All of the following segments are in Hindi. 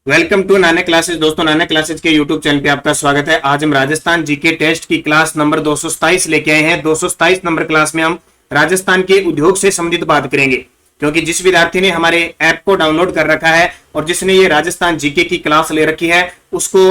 Welcome to Nana classes. दोस्तों, नाना क्लासेस के यूट्यूब चैनल पे आपका स्वागत है। आज हम राजस्थान जीके टेस्ट की क्लास नंबर 227 लेके आए हैं। 227 नंबर क्लास में हम राजस्थान के उद्योग से संबंधित बात करेंगे, क्योंकि जिस विद्यार्थी ने हमारे ऐप को डाउनलोड कर रखा है और जिसने ये राजस्थान जीके की क्लास ले रखी है उसको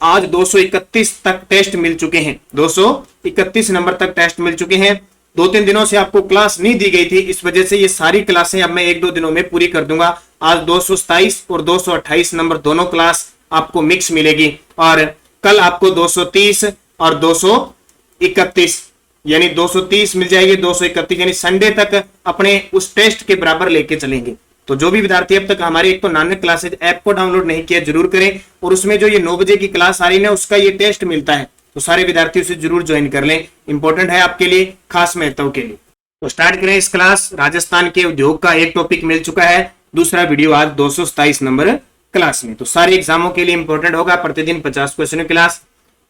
आज 231 तक टेस्ट मिल चुके हैं। 231 नंबर तक टेस्ट मिल चुके हैं। 2-3 दिनों से आपको क्लास नहीं दी गई थी, इस वजह से ये सारी क्लासें अब मैं 1-2 दिनों में पूरी कर दूंगा। आज 227 और 228 नंबर दोनों क्लास आपको मिक्स मिलेगी और कल आपको 230 और 231 यानी 230 मिल जाएगी, 231 यानी संडे तक अपने उस टेस्ट के बराबर लेके चलेंगे। तो जो भी विद्यार्थी अब तक हमारे एक तो नानक क्लासेज ऐप को डाउनलोड नहीं किया जरूर करें, और उसमें जो ये 9 बजे की क्लास आ रही है उसका ये टेस्ट मिलता है, तो सारे विद्यार्थी उसे जरूर ज्वाइन कर लें। इंपॉर्टेंट है आपके लिए, खास महत्व के लिए। तो स्टार्ट करें इस क्लास। राजस्थान के उद्योग का एक टॉपिक मिल चुका है, दूसरा वीडियो आज 227 नंबर क्लास में। तो सारे एग्जामों के लिए इंपॉर्टेंट होगा, प्रतिदिन 50 क्वेश्चन क्लास।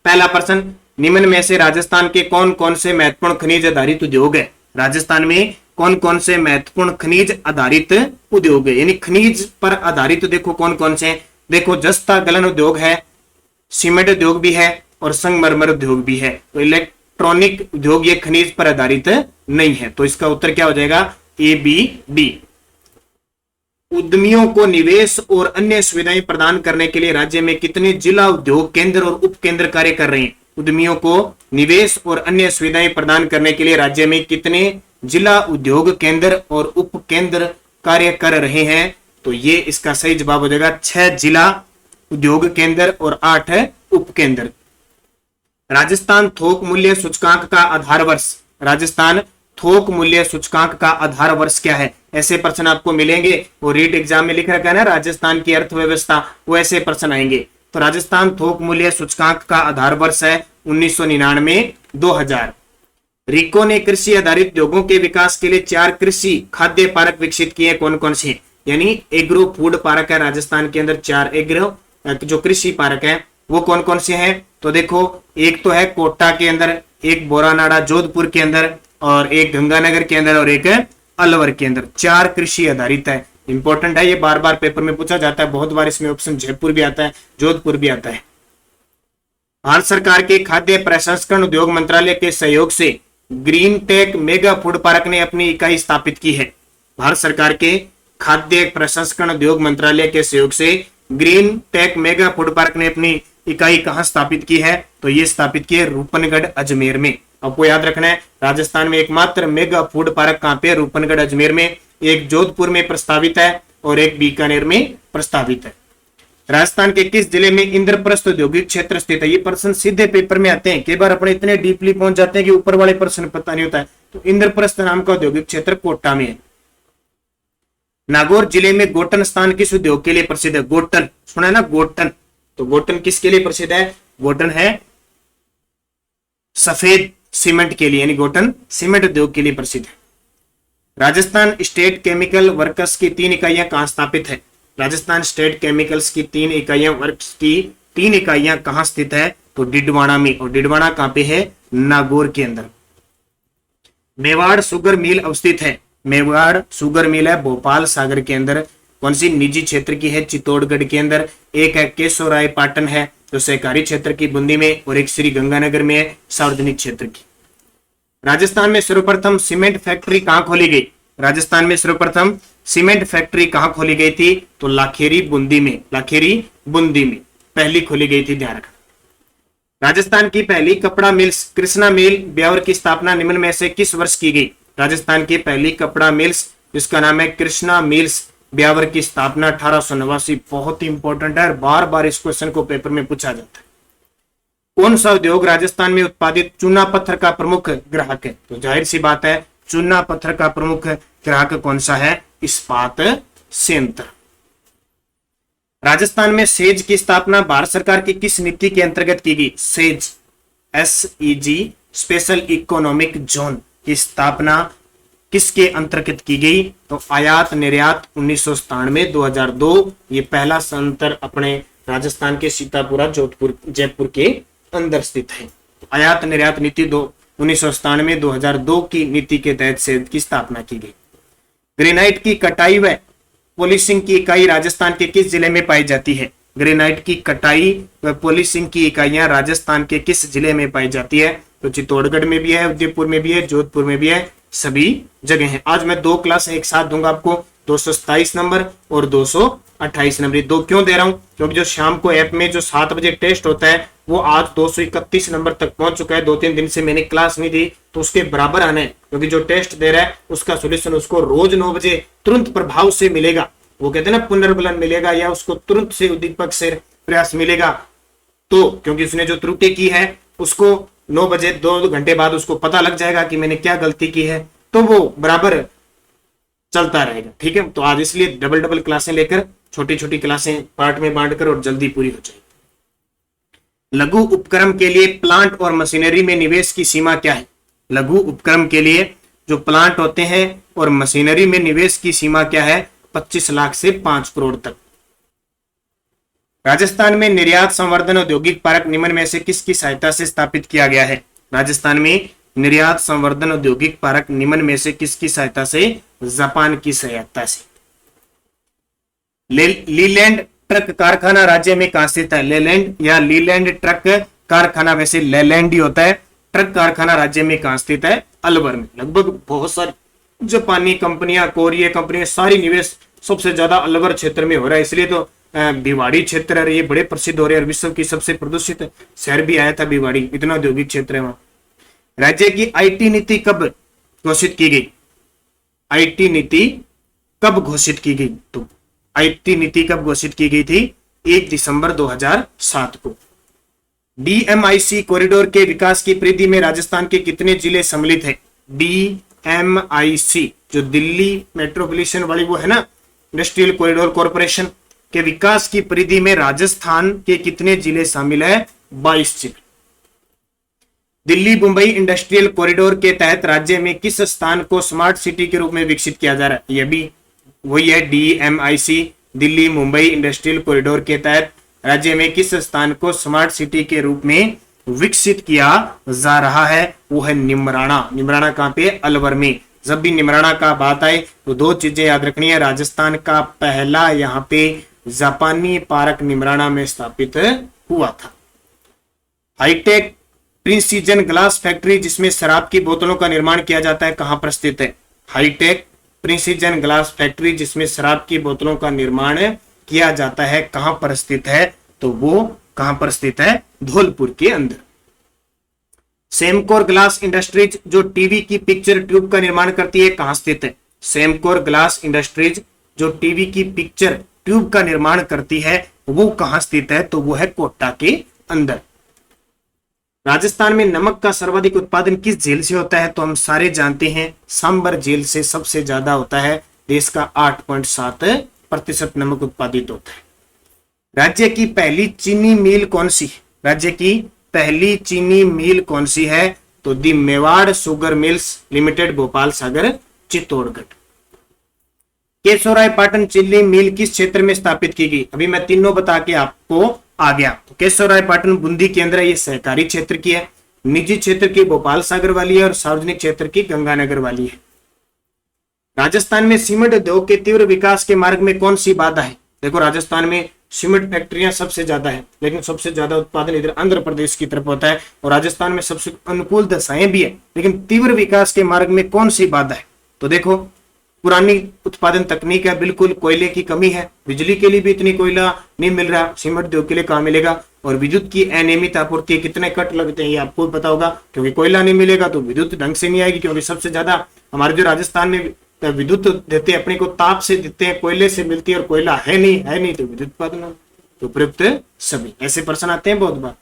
पहला प्रश्न, निम्न में से राजस्थान के कौन कौन से महत्वपूर्ण खनिज आधारित उद्योग है? राजस्थान में कौन कौन से महत्वपूर्ण खनिज आधारित उद्योग है, यानी खनिज पर आधारित देखो कौन कौन से हैं। देखो, जस्ता गलन उद्योग है, सीमेंट उद्योग भी है और संगमरमर उद्योग भी है। तो इलेक्ट्रॉनिक उद्योग ये खनिज पर आधारित नहीं है, तो इसका उत्तर क्या हो जाएगा? ए, बी, डी। उद्यमियों को निवेश और अन्य सुविधाएं प्रदान करने के लिए राज्य में कितने जिला उद्योग केंद्र और उप केंद्र कार्य कर रहे हैं? उद्यमियों को निवेश और अन्य सुविधाएं प्रदान करने के लिए राज्य में कितने जिला उद्योग केंद्र और उप केंद्र कार्य कर रहे हैं? तो ये इसका सही जवाब हो जाएगा 6 जिला उद्योग केंद्र और 8 उप केंद्र। राजस्थान थोक मूल्य सूचकांक का आधार वर्ष। राजस्थान थोक मूल्य सूचकांक का आधार वर्ष क्या है? ऐसे प्रश्न आपको मिलेंगे, वो रीट एग्जाम में लिख रखा है ना, राजस्थान की अर्थव्यवस्था, वो ऐसे प्रश्न आएंगे। तो राजस्थान थोक मूल्य सूचकांक का आधार वर्ष है 1999-2000। रिको ने कृषि आधारित उद्योगों के विकास के लिए 4 कृषि खाद्य पार्क विकसित किए, कौन कौन से? यानी एग्रो फूड पार्क है राजस्थान के अंदर। 4 एग्रो जो कृषि पार्क है वो कौन कौन से हैं? तो देखो, एक तो है कोटा के अंदर, एक बोरानाड़ा जोधपुर के अंदर, और एक गंगानगर के अंदर, और एक अलवर के अंदर। 4 कृषि आधारित है। इंपॉर्टेंट है, ये बार बार पेपर में पूछा जाता है, बहुत बार इसमें ऑप्शन जयपुर भी आता है, जोधपुर भी आता है। भारत सरकार के खाद्य प्रसंस्करण उद्योग मंत्रालय के सहयोग से green tech mega food park ने अपनी इकाई स्थापित की है। भारत सरकार के खाद्य प्रसंस्करण उद्योग मंत्रालय के सहयोग से green tech mega food park ने अपनी इकाई कहां स्थापित की है? तो ये स्थापित की है रूपनगढ़ अजमेर में। आपको याद रखना है, राजस्थान में एकमात्र मेगा फूड पार्क कहां पे? रूपनगढ़ अजमेर में। एक जोधपुर में प्रस्तावित है और एक बीकानेर में प्रस्तावित है। राजस्थान के किस जिले में इंद्रप्रस्थ औद्योगिक क्षेत्र स्थित है? ये प्रश्न सीधे पेपर में आते हैं, कई बार अपने इतने डीपली पहुंच जाते हैं कि ऊपर वाले प्रश्न पता नहीं होता है। तो इंद्रप्रस्थ नाम का औद्योगिक क्षेत्र कोटा में है। नागौर जिले में गोटन स्थान किस उद्योग के लिए प्रसिद्ध है? गोटन सुना है ना, गोटन। तो गोटन किसके लिए प्रसिद्ध है? गोटन है सफेद सीमेंट के लिए, यानी गोटन सीमेंट उद्योग के लिए प्रसिद्ध है। राजस्थान स्टेट केमिकल वर्क्स की 3 इकाइयां कहां स्थापित है? राजस्थान स्टेट केमिकल्स की 3 इकाइयां वर्क्स की 3 इकाइयां कहां स्थित है? तो डिडवाना में। और डिडवाना कहां पे है? नागौर के अंदर। मेवाड़ शुगर मिल अवस्थित है। मेवाड़ शुगर मिल है भोपाल सागर के अंदर। कौन सी? निजी क्षेत्र की है, चित्तौड़गढ़ के अंदर। एक है केशवराय पाटन है जो सहकारी क्षेत्र की बूंदी में, और एक श्री गंगानगर में है सार्वजनिक क्षेत्र की। राजस्थान में सर्वप्रथम सीमेंट फैक्ट्री कहां खोली गई? राजस्थान में सर्वप्रथम सीमेंट फैक्ट्री कहां खोली गई थी? तो लाखेरी बूंदी में। लाखेरी बूंदी में पहली खोली गई थी, ध्यान रखना। राजस्थान की पहली कपड़ा मिल्स कृष्णा मिल ब्यावर की स्थापना निम्न में से किस वर्ष की गई? राजस्थान की पहली कपड़ा मिल्स जिसका नाम है कृष्णा मिल्स ब्यावर की स्थापना 1889। बहुत ही इंपॉर्टेंट है, बार बार इस क्वेश्चन को पेपर में पूछा जाता है। कौन सा उद्योग राजस्थान में उत्पादित चूना पत्थर का प्रमुख ग्राहक है? तो जाहिर सी बात है, चूना पत्थर का प्रमुख ग्राहक कौन सा है? इस्पात संयंत्र। राजस्थान में सेज की स्थापना भारत सरकार की किस नीति के अंतर्गत की गई? Says, SEG special economic zone की स्थापना किसके अंतर्गत की गई? तो आयात निर्यात 1997-2002। ये पहला संतर अपने राजस्थान के सीतापुरा जोधपुर जयपुर के अंदर स्थित है। आयात निर्यात नीति 1997-2002 की नीति के तहत सेज की स्थापना की गई। ग्रेनाइट की कटाई व पॉलिशिंग की इकाई राजस्थान के किस जिले में पाई जाती है? ग्रेनाइट की कटाई व पॉलिशिंग की इकाइयां राजस्थान के किस जिले में पाई जाती है? तो चित्तौड़गढ़ में भी है, उदयपुर में भी है, जोधपुर में भी है, सभी जगह है। आज मैं 2 क्लास एक साथ दूंगा आपको, 227 नंबर और 228 नंबर। 2 क्यों दे रहा हूं? क्योंकि जो शाम को ऐप में जो 7 बजे टेस्ट होता है वो आज 231 नंबर तक पहुंच चुका है। 2-3 दिन से मैंने क्लास नहीं दी, तो उसके बराबर आने, क्योंकि जो टेस्ट दे रहा है उसका सोल्यूशन उसको रोज 9 बजे तुरंत प्रभाव से मिलेगा। वो कहते हैं ना, पुनर्बलन मिलेगा या उसको तुरंत से उद्दीपक से प्रयास मिलेगा। तो क्योंकि उसने जो त्रुटि की है उसको 9 बजे 2 घंटे बाद उसको पता लग जाएगा कि मैंने क्या गलती की है, तो वो बराबर चलता रहेगा। ठीक है, तो आज इसलिए डबल क्लासें लेकर छोटी छोटी क्लासें पार्ट में बांटकर और जल्दी पूरी हो जाएगी। लघु उपक्रम के लिए प्लांट और मशीनरी में निवेश की सीमा क्या है? लघु उपक्रम के लिए जो प्लांट होते हैं और मशीनरी में निवेश की सीमा क्या है? 25 लाख से 5 करोड़ तक। राजस्थान में निर्यात संवर्धन औद्योगिक पार्क निम्न में से किसकी सहायता से स्थापित किया गया है? राजस्थान में निर्यात संवर्धन औद्योगिक पार्क निम्न में से किसकी सहायता से? जापान की सहायता से। लीलैंड ट्रक कारखाना राज्य में कहां स्थित है? लेलैंड या लीलैंड ट्रक कारखाना, वैसे लेलैंड ही होता है। ट्रक कारखाना राज्य में कहां स्थित है? अलवर में। लगभग बहुत सारी जापानी कंपनियां, कोरिया कंपनियां, सारी निवेश सबसे ज्यादा अलवर क्षेत्र में हो रहा है। इसलिए तो भिवाड़ी क्षेत्र है, ये बड़े प्रसिद्ध हो रहे हैं। विश्व की सबसे प्रदूषित शहर भी आया था भिवाड़ी, इतना औद्योगिक क्षेत्र है वहां। राज्य की आईटी नीति कब घोषित की गई? आईटी नीति कब घोषित की गई? तो आईटी नीति कब घोषित की गई थी? 1 दिसंबर 2007 को। डीएमआईसी कॉरिडोर के विकास की परिधि में राजस्थान के कितने जिले सम्मिलित है? डीएमआईसी जो दिल्ली मेट्रोपॉलिटन वाली वो है ना, इंडस्ट्रियल कॉरिडोर कॉर्पोरेशन के विकास की परिधि में राजस्थान के कितने जिले शामिल है? 22 जिले। दिल्ली मुंबई इंडस्ट्रियल कॉरिडोर के तहत राज्य में किस स्थान को स्मार्ट सिटी के रूप में विकसित किया जा रहा है? यह भी वही है, DMIC Delhi Mumbai industrial corridor के तहत राज्य में किस स्थान को स्मार्ट सिटी के रूप में विकसित किया जा रहा है? वो है निमराना। निमराना कहां पे? अलवर में। जब भी निमराना का बात आए तो 2 चीजें याद रखनी है। राजस्थान का पहला यहाँ पे जापानी पार्क निमराना में स्थापित हुआ था। हाईटेक प्रिंसीजन ग्लास फैक्ट्री जिसमें शराब की बोतलों का निर्माण किया जाता है कहां पर स्थित है? हाईटेक प्रिंसीजन ग्लास फैक्ट्री जिसमें शराब की बोतलों का निर्माण किया जाता है कहां पर स्थित है? तो वो कहां पर स्थित है? धौलपुर के अंदर। सेमकोर ग्लास इंडस्ट्रीज जो टीवी की पिक्चर ट्यूब का निर्माण करती है कहां स्थित है? सेमकोर ग्लास इंडस्ट्रीज जो टीवी की पिक्चर ट्यूब का निर्माण करती है वो कहां स्थित है? तो वो है कोटा के अंदर। राजस्थान में नमक का सर्वाधिक उत्पादन किस झील से होता है? तो हम सारे जानते हैं सांबर झील से सबसे ज्यादा होता है। देश का 8.7% नमक उत्पादित होता है। राज्य की पहली चीनी मिल कौन सी? राज्य की पहली चीनी मिल कौन सी है? तो the Mewar sugar mills limited, Bhopal Sagar Chittorgarh. Keshavrai Patan चीनी मिल किस क्षेत्र में स्थापित की गई? अभी मैं तीनों बता के आपको आ गया। तो केशवराय पाटन बूंदी के अंदर, ये सहकारी क्षेत्र की है, निजी क्षेत्र की भोपाल सागर वाली है और सार्वजनिक क्षेत्र की गंगानगर वाली है। राजस्थान में सीमेंट उद्योग के तीव्र विकास के मार्ग में कौन सी बाधा है? देखो, राजस्थान में सीमेंट फैक्ट्रियां सबसे ज्यादा है, लेकिन सबसे ज्यादा उत्पादन इधर आंध्र प्रदेश की तरफ होता है और राजस्थान में सबसे अनुकूल दशाएं भी है, लेकिन तीव्र विकास के मार्ग में कौन सी बाधा है? तो देखो, पुरानी उत्पादन तकनीक है, बिल्कुल कोयले की कमी है, बिजली के लिए भी इतनी कोयला नहीं मिल रहा, सीमेंट उद्योग के लिए कहाँ मिलेगा? और विद्युत की अनियमित आपूर्ति, कितने कट लगते हैं ये आपको भी पता होगा, क्योंकि कोयला नहीं मिलेगा तो विद्युत ढंग से नहीं आएगी। क्योंकि सबसे ज्यादा हमारे जो राजस्थान में विद्युत देते हैं अपने को ताप से देते हैं, कोयले से मिलती है, और कोयला है नहीं तो विद्युत उत्पादन तो प्रयुक्त सभी। ऐसे प्रश्न आते हैं बहुत बार।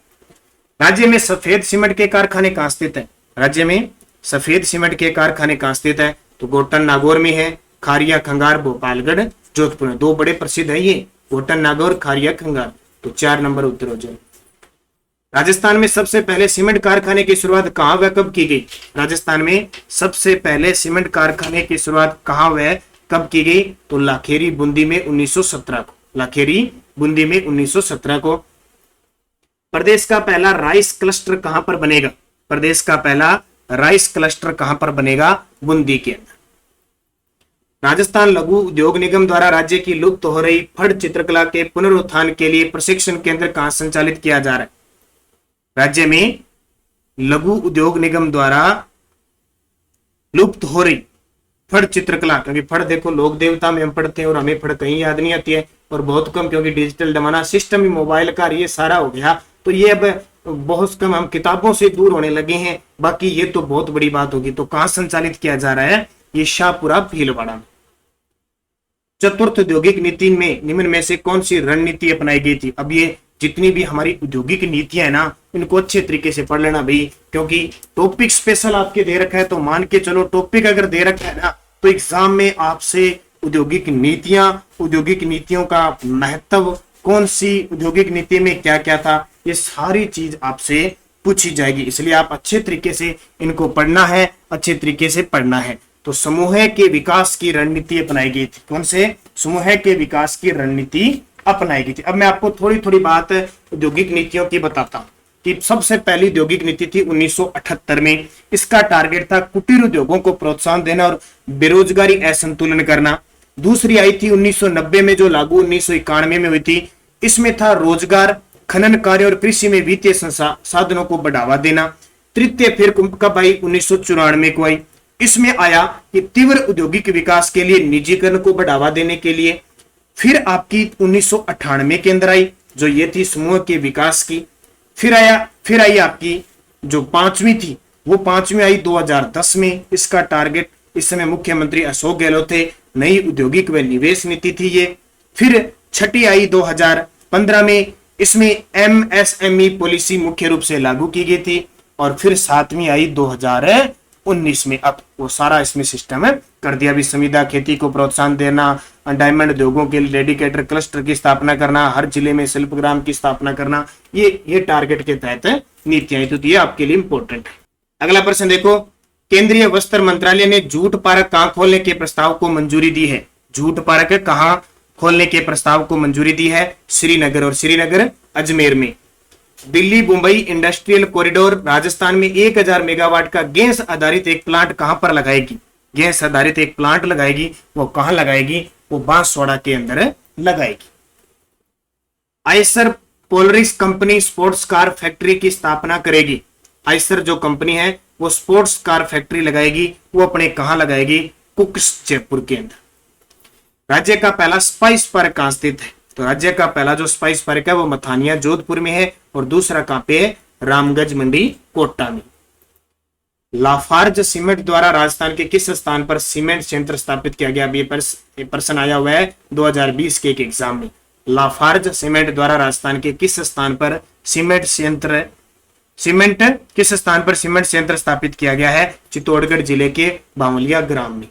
राज्य में सफेद सीमेंट के कारखाने कहाँ स्थित है? राज्य में सफेद सीमेंट के कारखाने कहाँ स्थित है? तो गोटन नागौर में है, खारिया खंगार भोपालगढ़ जोधपुर में। 2 बड़े प्रसिद्ध है ये, गोटन नागौर, खारिया खंगार। तो 4 नंबर उत्तर हो जाए। राजस्थान में सबसे पहले सीमेंट कारखाने की शुरुआत कहां व कब की गई? राजस्थान में सबसे पहले सीमेंट कारखाने की शुरुआत कहां व कब की गई? तो लाखेरी बूंदी में 1917 को। लाखेरी बूंदी में 1917 को। प्रदेश का पहला राइस क्लस्टर कहां पर बनेगा? प्रदेश का पहला राइस क्लस्टर कहां पर बनेगा? बूंदी के अंदर। राजस्थान लघु उद्योग निगम द्वारा राज्य की लुप्त हो रही फड़ चित्रकला के पुनरुत्थान के लिए प्रशिक्षण केंद्र कहां संचालित किया जा रहा है? राज्य में लघु उद्योग निगम द्वारा लुप्त हो रही फड़ चित्रकला, क्योंकि फड़ देखो लोक देवता में हम पढ़ते हैं और हमें फड़ कहीं याद नहीं आती है और बहुत कम, क्योंकि डिजिटल जमाना, सिस्टम ही मोबाइल का ये सारा हो गया, तो ये अब बहुत कम हम किताबों से दूर होने लगे हैं। बाकी ये तो बहुत बड़ी बात होगी। तो कहां संचालित किया जा रहा है? ये शाहपुरा भीलवाड़ा में। चतुर्थ औद्योगिक नीति में निम्न में से कौन सी रणनीति अपनाई गई थी? अब ये जितनी भी हमारी औद्योगिक नीतियां है ना, इनको अच्छे तरीके से पढ़ लेना भाई, क्योंकि टॉपिक स्पेशल आपके दे रखा है। तो मान के चलो टॉपिक अगर दे रखा है ना, तो एग्जाम में आपसे औद्योगिक नीतियों का महत्व, कौन सी औद्योगिक नीति में क्या क्या था, ये सारी चीज आपसे पूछी जाएगी। इसलिए आप अच्छे तरीके से इनको पढ़ना है, अच्छे तरीके से पढ़ना है। तो समूह के विकास की रणनीति अपनाई गई थी। कौन से? समूह के विकास की रणनीति अपनाई गई थी। अब मैं आपको थोड़ी थोड़ी बात औद्योगिक नीतियों की बताता हूं कि सबसे पहली औद्योगिक नीति थी 1978 में। इसका टारगेट था कुटीर उद्योगों को प्रोत्साहन देना और बेरोजगारी असंतुलन करना। दूसरी आई थी 1990 में, जो लागू 1991 में हुई थी। इसमें था रोजगार, खनन कार्य और कृषि में वित्तीय साधनों को बढ़ावा देना। तृतीय फिर कब आई? 1994 को आई। इसमें आया कि तीव्र औद्योगिक विकास के लिए निजीकरण को बढ़ावा देने के लिए। फिर आपकी 1998 के अंदर आई, जो ये थी समूह के विकास की। फिर आई आपकी जो पांचवी थी, वो पांचवी आई 2010 में। इसका टारगेट, इस समय मुख्यमंत्री अशोक गहलोत थे, नई औद्योगिक व निवेश नीति थी ये। फिर छठी आई 2015 में। इसमें एमएसएमई पॉलिसी मुख्य रूप से लागू की गई थी। और फिर सातवीं आई 2019 में। अब वो सारा इसमें सिस्टम कर दिया भी। संविदा खेती को प्रोत्साहन देना, डायमंड उद्योगों के लिए डेडिकेटेड क्लस्टर की स्थापना करना, हर जिले में शिल्पग्राम की स्थापना करना, ये टारगेट के तहत नीतियां। तो ये आपके लिए इंपॉर्टेंट है। अगला प्रश्न देखो, केंद्रीय वस्त्र मंत्रालय ने जूट पार्क कहां खोलने के प्रस्ताव को मंजूरी दी है? जूट पार्क कहां खोलने के प्रस्ताव को मंजूरी दी है? श्रीनगर, और श्रीनगर अजमेर में। दिल्ली मुंबई इंडस्ट्रियल कॉरिडोर राजस्थान में 1000 मेगावाट का गैस आधारित एक प्लांट कहां पर लगाएगी? गैस आधारित एक प्लांट लगाएगी। वो कहां लगाएगी? वो बांसवाड़ा के अंदर लगाएगी। Eicher Polaris company sports car factory की स्थापना करेगी। आइसर जो कंपनी है वो स्पोर्ट्स कार फैक्ट्री लगाएगी। वो अपने कहां लगाएगी? कुक्स, जयपुर के अंदर। राज्य का पहला स्पाइस पार्क कहां स्थित है? तो राज्य का पहला जो स्पाइस पार्क है वो मथानिया जोधपुर में है। और दूसरा कहां पे है? रामगंज मंडी कोटा में। लाफार्ज सीमेंट द्वारा राजस्थान के किस स्थान पर सीमेंट संयंत्र स्थापित किया गया? ये प्रश्न आया हुआ है 2020 के एक एग्जाम में। लाफार्ज सीमेंट द्वारा राजस्थान के किस स्थान पर सीमेंट संयंत्र स्थापित किया गया है? चित्तौड़गढ़ जिले के बावलिया ग्राम में।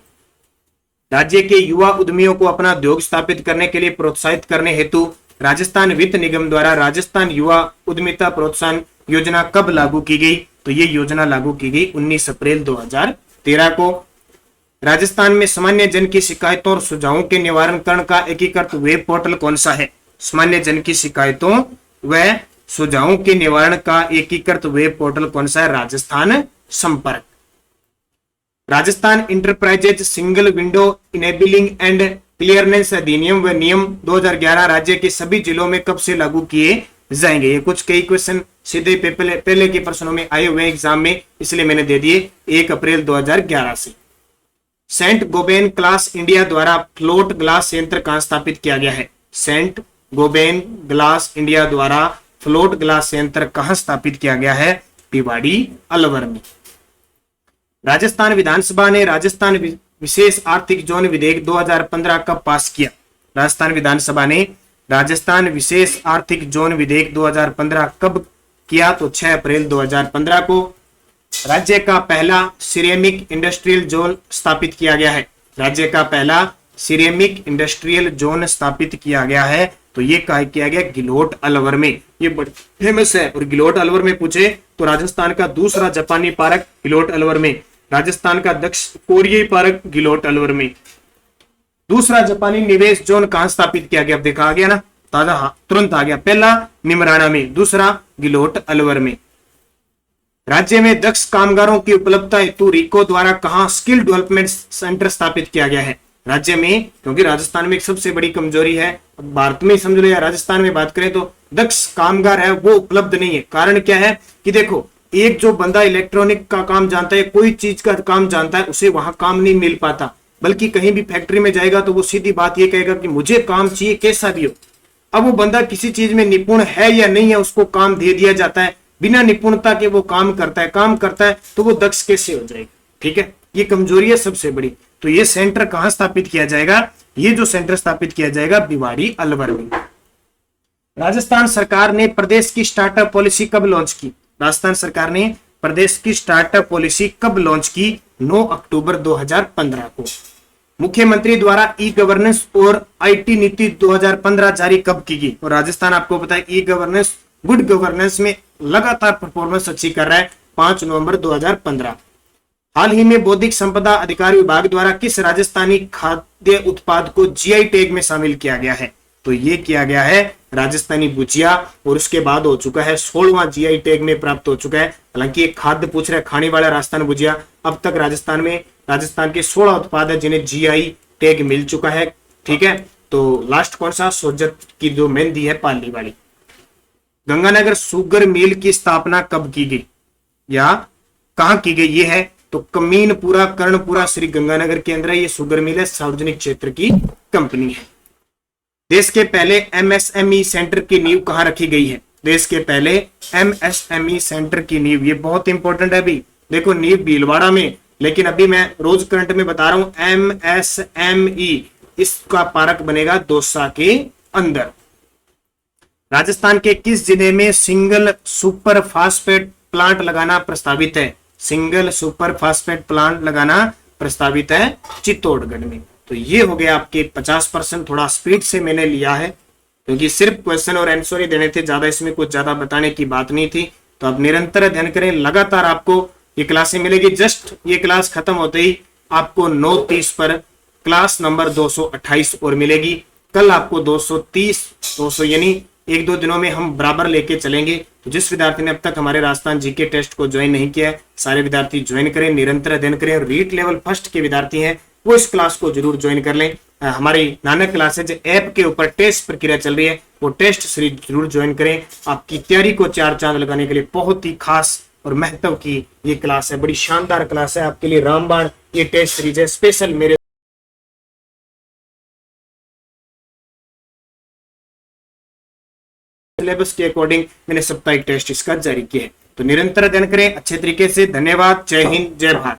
राज्य के युवा उद्यमियों को अपना उद्योग स्थापित करने के लिए प्रोत्साहित करने हेतु राजस्थान वित्त निगम द्वारा राजस्थान युवा उद्यमिता प्रोत्साहन योजना कब लागू की गई? तो ये योजना लागू की गई 19 अप्रैल 2013 को। राजस्थान में सामान्य जन की शिकायतों और सुझावों के निवारण का एकीकृत वेब पोर्टल कौन सा है? सामान्य जन की शिकायतों व सुझावों के निवारण का एकीकृत वेब पोर्टल कौन सा है? राजस्थान संपर्क। Rajasthan enterprises single window enabling and clearance अधिनियम व नियम 2011 राज्य के सभी जिलों में कब से लागू किए जाएंगे? ये कुछ कई क्वेश्चन सीधे पहले के प्रश्नों में आए हुए एग्जाम में, इसलिए मैंने दे दिए 1 अप्रैल 2011 से। सेंट गोबेन ग्लास इंडिया द्वारा फ्लोट ग्लास संयंत्र कहां स्थापित किया गया है? सेंट गोबेन ग्लास इंडिया द्वारा फ्लोट ग्लास संयंत्र कहां स्थापित किया गया है? भिवाड़ी अलवर में। राजस्थान विधानसभा ने राजस्थान विशेष आर्थिक जोन विधेयक 2015 कब पास किया? राजस्थान विधानसभा ने राजस्थान विशेष आर्थिक जोन विधेयक 2015 कब किया? तो 6 अप्रैल 2015 को। राज्य का पहला सिरेमिक इंडस्ट्रियल जोन स्थापित किया गया है। राज्य का पहला सिरेमिक इंडस्ट्रियल जोन स्थापित किया गया है। तो ये किया गया गिलोट अलवर में। ये बड़ा फेमस है। और गिलोट अलवर में पूछे तो राजस्थान का दूसरा जापानी पार्क गिलोट अलवर में, राजस्थान का दक्षिण कोरियाई पार्क गिलोट अलवर में। दूसरा जापानी निवेश जोन कहां स्थापित किया गया? अब देखा आ गया ना, ताजा तुरंत आ गया। पहला निमराना में, दूसरा गिलोट अलवर में। राज्य में दक्ष कामगारों की उपलब्धता हेतु रिको द्वारा कहां स्किल डेवलपमेंट सेंटर स्थापित किया गया है? राज्य में, क्योंकि राजस्थान में एक सबसे बड़ी कमजोरी है, भारत में समझ लो या राजस्थान में बात करें तो दक्ष कामगार है वो उपलब्ध नहीं है। कारण क्या है कि देखो, एक जो बंदा इलेक्ट्रॉनिक का काम जानता है, कोई चीज का काम जानता है, उसे वहां काम नहीं मिल पाता, बल्कि कहीं भी फैक्ट्री में जाएगा तो वो सीधी बात ये कहेगा कि मुझे काम चाहिए कैसा भी हो। अब वो बंदा किसी चीज में निपुण है या नहीं है, उसको काम दे दिया जाता है, बिना निपुणता के वो काम करता है तो वो दक्ष कैसे हो जाएगा। ठीक है, ये कमजोरी है सबसे बड़ी। तो ये सेंटर कहां स्थापित किया जाएगा, ये जो सेंटर स्थापित किया जाएगा भिवाड़ी अलवर में। राजस्थान सरकार ने प्रदेश की स्टार्टअप पॉलिसी कब लॉन्च की? राजस्थान सरकार ने प्रदेश की स्टार्टअप पॉलिसी कब लॉन्च की? 9 अक्टूबर 2015 को। मुख्यमंत्री द्वारा ई गवर्नेंस और आईटी नीति 2015 जारी कब की गई? और राजस्थान आपको पता है ई गवर्नेंस गुड गवर्नेंस में लगातार परफॉर्मेंस अच्छी कर रहा है। 5 नवंबर 2015। हाल ही में बौद्धिक संपदा अधिकार विभाग द्वारा किस राजस्थानी खाद्य उत्पाद को जीआई टैग में शामिल किया गया है? तो ये किया गया है राजस्थानी भुजिया, और उसके बाद हो चुका है 16वां जीआई टैग में प्राप्त हो चुका है। हालांकि एक खाद्य पूछ रहा है, खाने वाला राजस्थान भुजिया। अब तक राजस्थान के 16 उत्पाद है जिन्हें जीआई टैग मिल चुका है। ठीक है, तो लास्ट कौन सा? सोजत की जो मेहंदी है पाली वाली। गंगानगर शुगर मिल की स्थापना कब की गई या कहां की गई? ये है तो कमीनपुरा कर्णपुरा श्री गंगानगर के अंदर ये शुगर मिल है, सार्वजनिक क्षेत्र की कंपनी है। देश के पहले एमएसएमई सेंटर की नींव कहां रखी गई है? देश के पहले एमएसएमई सेंटर की नींव, ये बहुत इंपॉर्टेंट है अभी। देखो नींव भीलवाड़ा में, लेकिन अभी मैं रोज करंट में बता रहा हूं एमएसएमई, इसका पार्क बनेगा दौसा के अंदर। राजस्थान के किस जिले में सिंगल सुपर फास्फेट प्लांट लगाना प्रस्तावित है? सिंगल सुपर फास्फेट प्लांट लगाना प्रस्तावित है चित्तौड़गढ़ में। तो ये हो गया आपके 50%। थोड़ा स्पीड से मैंने लिया है क्योंकि सिर्फ क्वेश्चन और आंसर ही देने थे, ज्यादा इसमें कुछ ज्यादा बताने की बात नहीं थी। तो अब निरंतर अध्ययन करें, लगातार आपको ये क्लासें मिलेगी। जस्ट ये क्लास खत्म होते ही आपको 9:30 पर क्लास नंबर 228 और मिलेगी। कल आपको 230 200 यानी 1-2 दिनों में हम बराबर लेके चलेंगे। तो जिस विद्यार्थी ने अब तक हमारे राजस्थान जीके टेस्ट को ज्वाइन नहीं किया है, सारे विद्यार्थी ज्वाइन करें, निरंतर अध्ययन करें। और रीट लेवल फर्स्ट के विद्यार्थी हैं वो इस क्लास को जरूर ज्वाइन कर लें। हमारी नानक क्लासेज ऐप के ऊपर टेस्ट प्रक्रिया चल रही है, वो टेस्ट सीरीज जरूर ज्वाइन करें। आपकी तैयारी को 4 चांद लगाने के लिए बहुत ही खास और महत्व की ये क्लास है, बड़ी शानदार क्लास है आपके लिए। रामबाण ये टेस्ट सीरीज है, स्पेशल मेरे सिलेबस के अकॉर्डिंग मैंने साप्ताहिक टेस्ट इसका जारी किया है। तो निरंतर अध्ययन करें अच्छे तरीके से। धन्यवाद। जय हिंद, जय भारत।